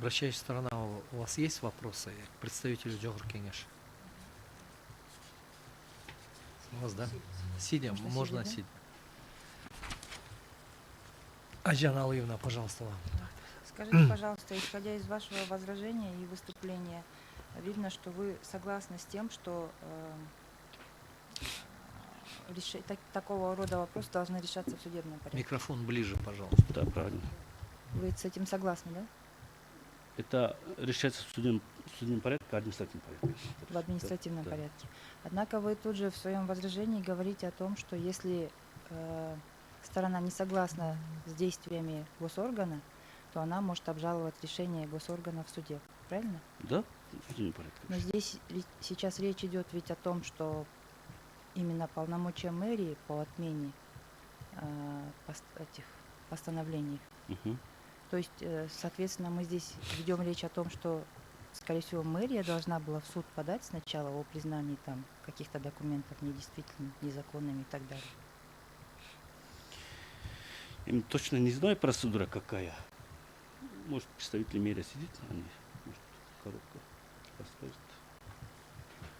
Обращающая сторона, у вас есть вопросы к представителю Джохор Кенеш? У вас, да? Сидя, можно сидя. Ажана Алиевна, пожалуйста, вам. Скажите, пожалуйста, исходя из вашего возражения и выступления, видно, что вы согласны с тем, что такого рода вопросы должны решаться в судебном порядке. Микрофон ближе, пожалуйста. Да, правильно. Вы с этим согласны, да? Это решается в судебном порядке, в административном порядке. В административном Да. порядке. Однако вы тут же в своем возражении говорите о том, что если сторона не согласна с действиями госоргана, то она может обжаловать решение госоргана в суде. Правильно? Да, в судебном порядке. Но здесь сейчас речь идет ведь о том, что именно полномочия мэрии по отмене этих постановлений. Мгм. То есть, соответственно, мы здесь ведем речь о том, что, скорее всего, мэрия должна была в суд подать сначала о признании там каких-то документов недействительными, незаконными и так далее. Я точно не знаю процедура какая. Может, представитель мэрии сидит, они, может, коротко расскажет.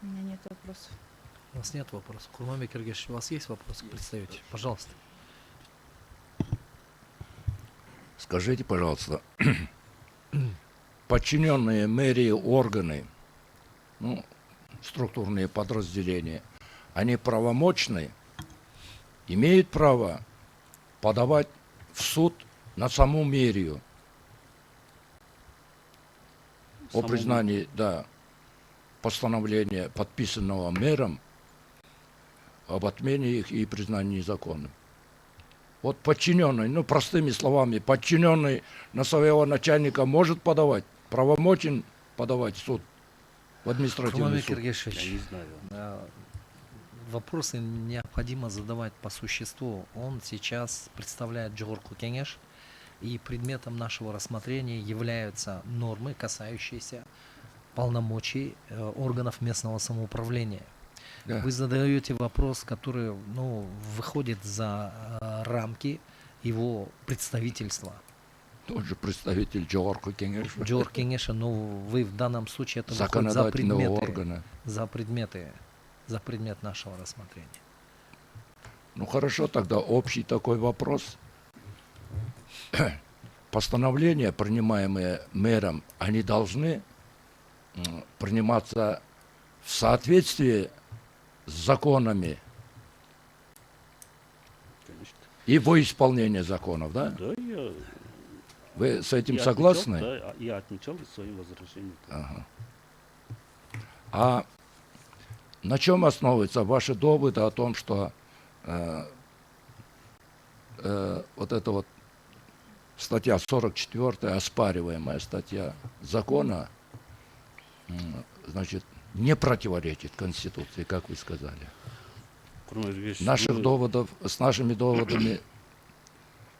У меня нет вопросов. У вас нет вопросов. Курманбек Эргешевич, у вас есть вопрос к представителю? Пожалуйста. Скажите, пожалуйста, подчиненные мэрии органы, ну, структурные подразделения, они правомочны, имеют право подавать в суд на саму мэрию о признании, да, постановления, подписанного мэром, об отмене их и признании незаконным. Вот подчиненный, ну простыми словами, подчиненный на своего начальника может подавать, правомочен подавать в суд, в административный Курманбек суд. Я Эргешевич, не знаю. вопросы необходимо задавать по существу. Он сейчас представляет Джохор Кенеш, и предметом нашего рассмотрения являются нормы, касающиеся полномочий органов местного самоуправления. Да. Вы задаете вопрос, который выходит за рамки его представительства. Тот же представитель Джохор Кенеш, Джохор Кенеша, но вы в данном случае это выходит законодательного органа. за предмет нашего рассмотрения. Ну хорошо, тогда общий такой вопрос. Постановления, принимаемые мэром, они должны приниматься в соответствии с законами Конечно. и во исполнение законов, да? Да, Вы с этим я согласны? Отмечал, да, я отмечал свои возражения. Ага. А на чем основываются ваши доводы о том, что вот эта вот статья 44, оспариваемая статья закона, значит, не противоречит Конституции, как вы сказали? Наших доводов, с нашими доводами,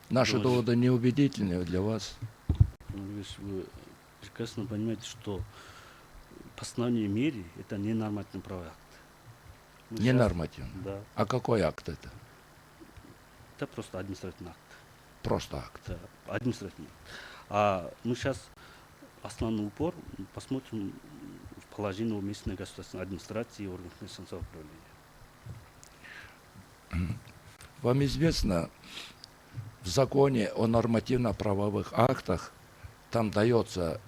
наши доводы неубедительны для вас? Вы прекрасно понимаете, что постановление мэрии – это не нормативный правовой акт. Не нормативно. Да, А какой акт это? это просто административный акт. Просто акт. Да, административный. А мы сейчас основной упор посмотрим в положение местной государственной администрации и органов местного самоуправления. Вам известно, в законе о нормативно-правовых актах там дается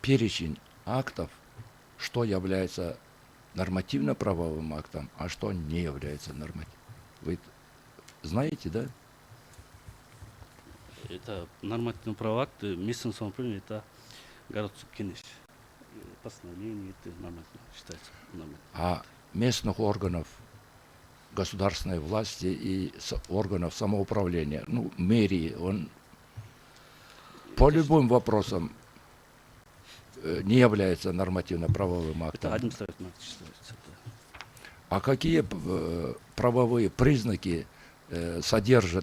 перечень актов, что является нормативно-правовым актом, а что не является нормативным. Вы знаете, да? Это нормативный правовой акт местного самоуправления, это городской Кенеш. Постановление это нормативно считается нормативным. А местных органов государственной власти и органов самоуправления, ну, мэрии, он по любым вопросам не является нормативно-правовым актом. Это административный акт считается. Да. А какие правовые признаки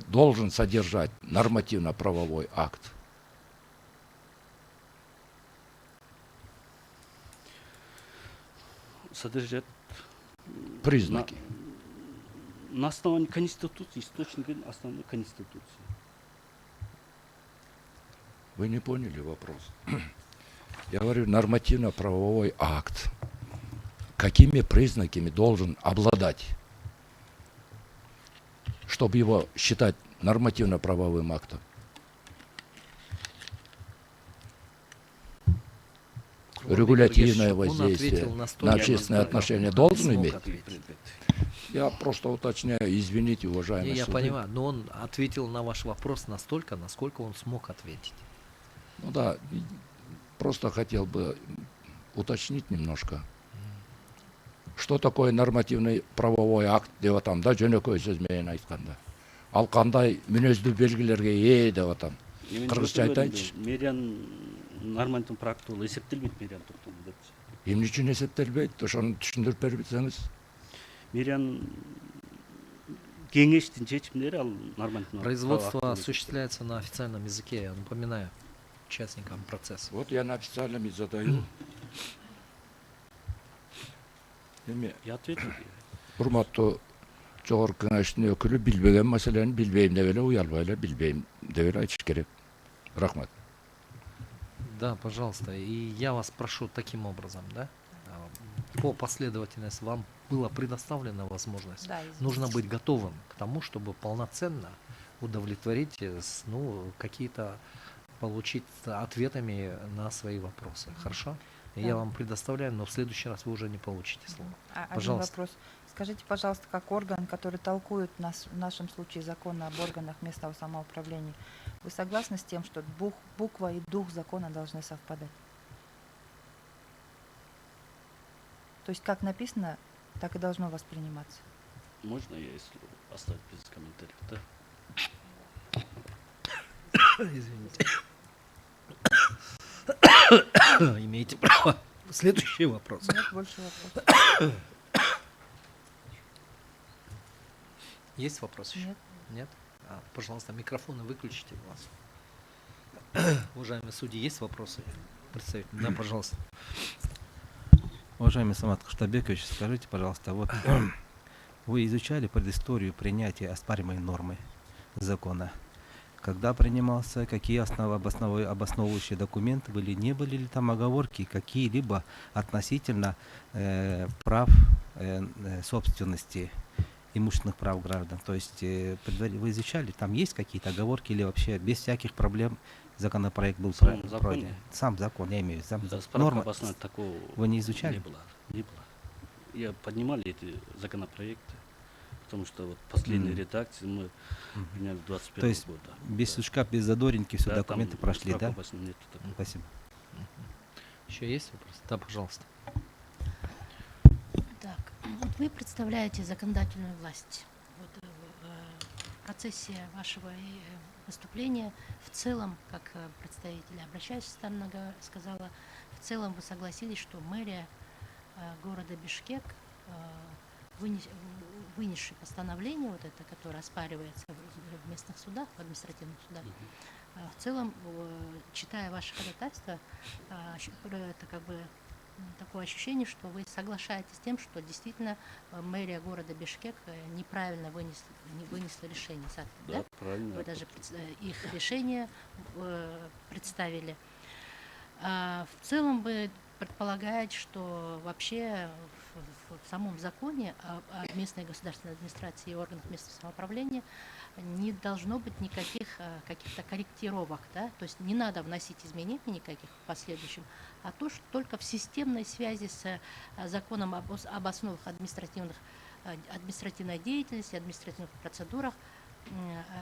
должен содержать нормативно-правовой акт? Содержать Признаки. на основании Конституции, источника основной Конституции. Вы не поняли вопрос. Я говорю, нормативно-правовой акт. Какими признаками должен обладать, чтобы его считать нормативно-правовым актом? Регулятивное воздействие на общественные отношения должен иметь? Я просто уточняю, извините, уважаемые Я суды. понимаю, но он ответил на ваш вопрос настолько, насколько он смог ответить. Ну да, просто хотел бы уточнить немножко. Что такое нормативный правовой акт деп атам да, жөнөкөй сөзмен айтканда. Ал кандай мүнөздүү белгилерге ээ деп атам. Кыргызча айтайынчы. Мэрияның нормативдик проекты бул эсептелбейт мэрияның топтому депчи. Эмне үчүн эсептелбейт? Ошону түшүндүрүп берсеңиз. Мэрияның кеңештин чечимдери ал нормативдик Производство осуществляется на официальном языке, я напоминаю участникам процесса. Вот я на официальном и задаю. Эми Я ответил. урматтуу жогорку кеңештин өкүлү билбеген маселени билбейм деп эле уялбай эле билбейм деп эле айтыш керек. Рахмат. Да, пожалуйста. И я вас прошу таким образом, да? По последовательности вам была предоставлена возможность. Да, извините. Нужно быть готовым к тому, чтобы полноценно удовлетворить, какие-то получить ответами на свои вопросы. Хорошо? Да. Я вам предоставляю, но в следующий раз вы уже не получите слово. Один Пожалуйста. вопрос. Скажите, пожалуйста, как орган, который толкует в нашем случае закон об органах местного самоуправления, вы согласны с тем, что буква и дух закона должны совпадать? То есть как написано, так и должно восприниматься. Можно я, если оставить без комментариев, да? Извините. Имеете право. Следующий вопрос. Нет больше вопросов. Есть вопрос еще? Нет. Нет? Пожалуйста, микрофоны выключите у вас. Уважаемые судьи, есть вопросы? Представитель. Да, пожалуйста. Уважаемый Самат Куштабекович, скажите, пожалуйста, вот вы изучали предысторию принятия оспариваемой нормы закона? Когда принимался, какие обосновывающие документы были, не были ли там оговорки какие-либо относительно прав собственности, имущественных прав граждан? То есть вы изучали, там есть какие-то оговорки или вообще без всяких проблем законопроект был пройден? Сам закон, я имею в виду. Да, справка Норма обоснования такого вы не изучали? Не было. Я поднимали эти законопроекты, потому что вот последней редакции мы приняли 21 То есть года. без сучка, без задоринки все Да, документы там прошли, справка да? обоснования нету такого. Спасибо. Еще есть вопросы? Да, пожалуйста. Так, вот вы представляете законодательную власть. Вот, в процессе вашего выступления в целом, как представитель, обращаюсь, сказала, в целом вы согласились, что мэрия города Бишкек, вынесшее постановление, вот это, которое оспаривается в местных судах, в административных судах, в целом, читая ваше ходатайство, это как бы такое ощущение, что вы соглашаетесь с тем, что действительно мэрия города Бишкек неправильно вынесла решение. Да, правильно. Вы даже их решение представили. В целом вы предполагаете, что вообще в самом законе о местной государственной администрации и органах местного самоуправления не должно быть никаких каких-то корректировок, да? То есть не надо вносить изменений никаких в последующем, а то, что только в системной связи с законом об основах административной деятельности, административных процедурах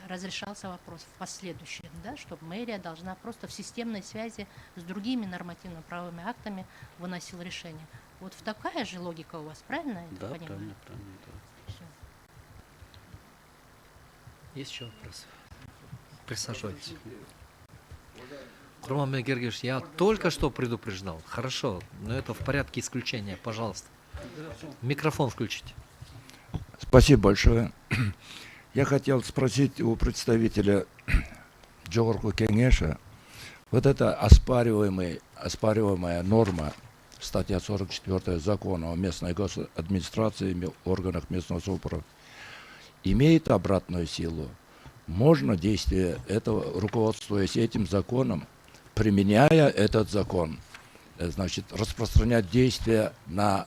разрешался вопрос в последующем, да, чтобы мэрия должна просто в системной связи с другими нормативно-правовыми актами выносила решение. Вот такая же логика у вас, правильно я Да, понимаю? правильно, да. Всё. Есть еще вопросы? Присаживайтесь. Курманбек Гергевич, я только что предупреждал. Хорошо, но это в порядке исключения. Пожалуйста. Микрофон включите. Спасибо большое. Я хотел спросить у представителя Джогорку Кеңеша, вот эта оспариваемая норма, статья 44 закона о местной администрации и органах местного самоуправления, имеет обратную силу? Можно действие этого, руководствуясь этим законом, применяя этот закон, значит, распространять действия на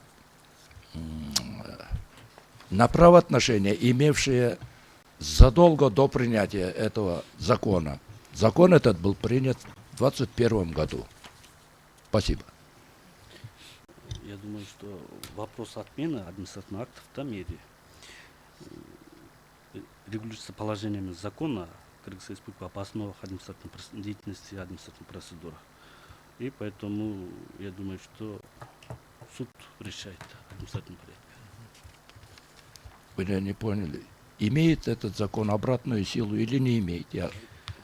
правоотношения, имевшие задолго до принятия этого закона. Закон этот был принят в 2021 году. Спасибо. Я думаю, что вопрос отмены административных актов в том мере регулируется положениями закона Кыргызской Республики об основах административной деятельности и административных процедурах. И поэтому я думаю, что суд решает административный порядок. Вы меня не поняли. Имеет этот закон обратную силу или не имеет? Я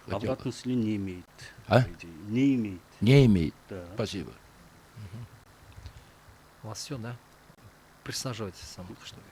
хотел- Обратной силы не имеет. А? по идее. Не имеет. Не имеет. Да. Спасибо. У вас все, да? Присаживайтесь сам, что ли.